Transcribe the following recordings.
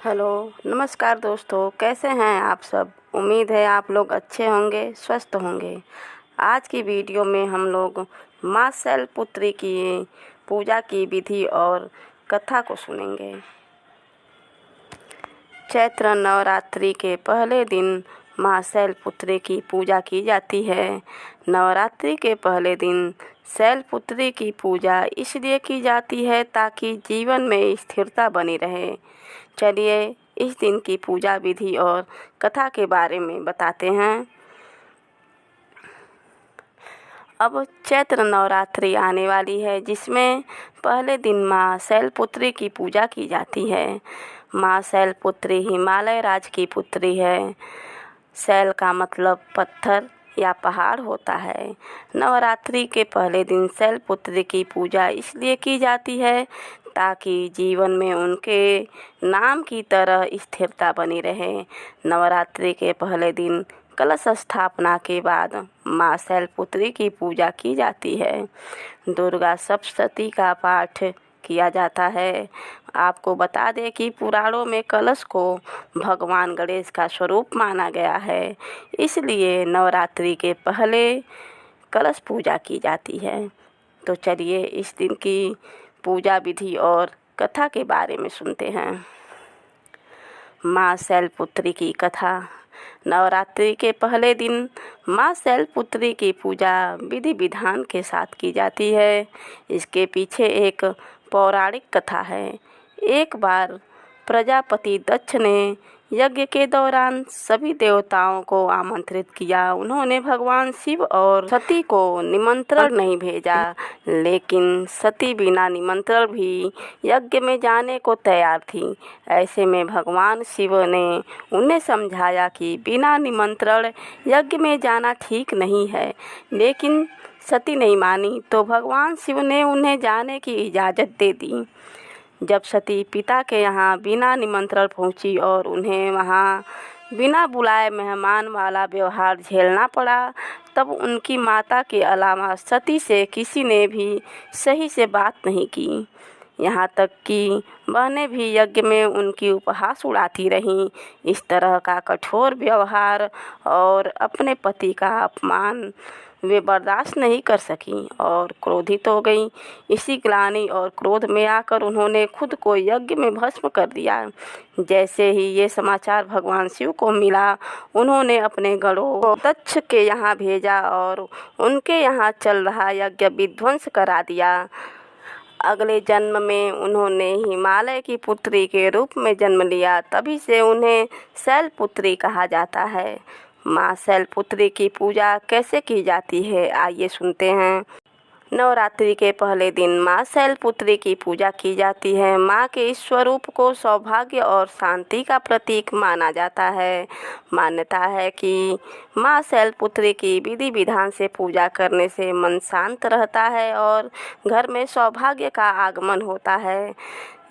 Hello, नमस्कार दोस्तों, कैसे हैं आप सब। उम्मीद है आप लोग अच्छे होंगे, स्वस्थ होंगे। आज की वीडियो में हम लोग माँ शैलपुत्री की पूजा की विधि और कथा को सुनेंगे। चैत्र नवरात्रि के पहले दिन माँ शैलपुत्री की पूजा की जाती है। नवरात्रि के पहले दिन शैलपुत्री की पूजा इसलिए की जाती है ताकि जीवन में स्थिरता बनी रहे। चलिए इस दिन की पूजा विधि और कथा के बारे में बताते हैं। अब चैत्र नवरात्रि आने वाली है, जिसमें पहले दिन माँ शैलपुत्री की पूजा की जाती है। माँ शैलपुत्री हिमालय राज की पुत्री है। शैल का मतलब पत्थर या पहाड़ होता है। नवरात्रि के पहले दिन शैलपुत्री की पूजा इसलिए की जाती है ताकि जीवन में उनके नाम की तरह स्थिरता बनी रहे। नवरात्रि के पहले दिन कलश स्थापना के बाद माँ शैलपुत्री की पूजा की जाती है। दुर्गा सप्तशती का पाठ किया जाता है। आपको बता दें कि पुराणों में कलश को भगवान गणेश का स्वरूप माना गया है, इसलिए नवरात्रि के पहले कलश पूजा की जाती है। तो चलिए इस दिन की पूजा विधि और कथा के बारे में सुनते हैं। माँ शैलपुत्री की कथा। नवरात्रि के पहले दिन माँ शैलपुत्री की पूजा विधि विधान के साथ की जाती है। इसके पीछे एक पौराणिक कथा है। एक बार प्रजापति दक्ष ने यज्ञ के दौरान सभी देवताओं को आमंत्रित किया। उन्होंने भगवान शिव और सती को निमंत्रण नहीं भेजा, लेकिन सती बिना निमंत्रण भी यज्ञ में जाने को तैयार थी। ऐसे में भगवान शिव ने उन्हें समझाया कि बिना निमंत्रण यज्ञ में जाना ठीक नहीं है, लेकिन सती नहीं मानी, तो भगवान शिव ने उन्हें जाने की इजाज़त दे दी। जब सती पिता के यहाँ बिना निमंत्रण पहुँची और उन्हें वहाँ बिना बुलाए मेहमान वाला व्यवहार झेलना पड़ा, तब उनकी माता के अलावा सती से किसी ने भी सही से बात नहीं की। यहाँ तक कि बहनें भी यज्ञ में उनकी उपहास उड़ाती रहीं। इस तरह का कठोर व्यवहार और अपने पति का अपमान वे बर्दाश्त नहीं कर सकीं और क्रोधित हो गईं। इसी ग्लानि और क्रोध में आकर उन्होंने खुद को यज्ञ में भस्म कर दिया। जैसे ही ये समाचार भगवान शिव को मिला, उन्होंने अपने गणों को दक्ष के यहाँ भेजा और उनके यहाँ चल रहा यज्ञ विध्वंस करा दिया। अगले जन्म में उन्होंने हिमालय की पुत्री के रूप में जन्म लिया, तभी से उन्हें शैलपुत्री कहा जाता है। माँ शैलपुत्री की पूजा कैसे की जाती है, आइए सुनते हैं। नवरात्रि के पहले दिन माँ शैलपुत्री की पूजा की जाती है। माँ के इस स्वरूप को सौभाग्य और शांति का प्रतीक माना जाता है। मान्यता है कि माँ शैलपुत्री की विधि विधान से पूजा करने से मन शांत रहता है और घर में सौभाग्य का आगमन होता है।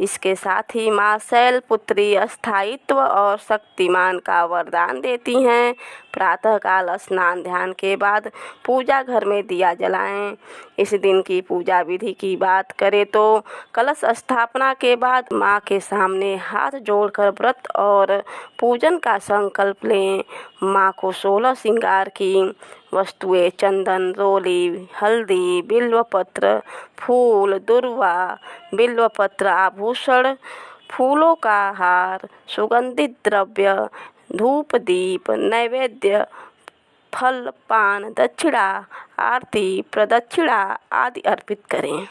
इसके साथ ही माँ शैलपुत्री स्थायित्व और शक्तिमान का वरदान देती हैं। प्रातःकाल स्नान ध्यान के बाद पूजा घर में दिया जलाएं। इस दिन की पूजा विधि की बात करें तो कलश स्थापना के बाद माँ के सामने हाथ जोड़कर व्रत और पूजन का संकल्प लें। माँ को 16 श्रृंगार की वस्तुएं चंदन, रोली, हल्दी, बिल्वपत्र, फूल, दुर्वा, बिल्वपत्र, आभूषण, फूलों का हार, सुगंधित द्रव्य, धूप, दीप, नैवेद्य, फल, पान, दक्षिणा, आरती, प्रदक्षिणा आदि अर्पित करें।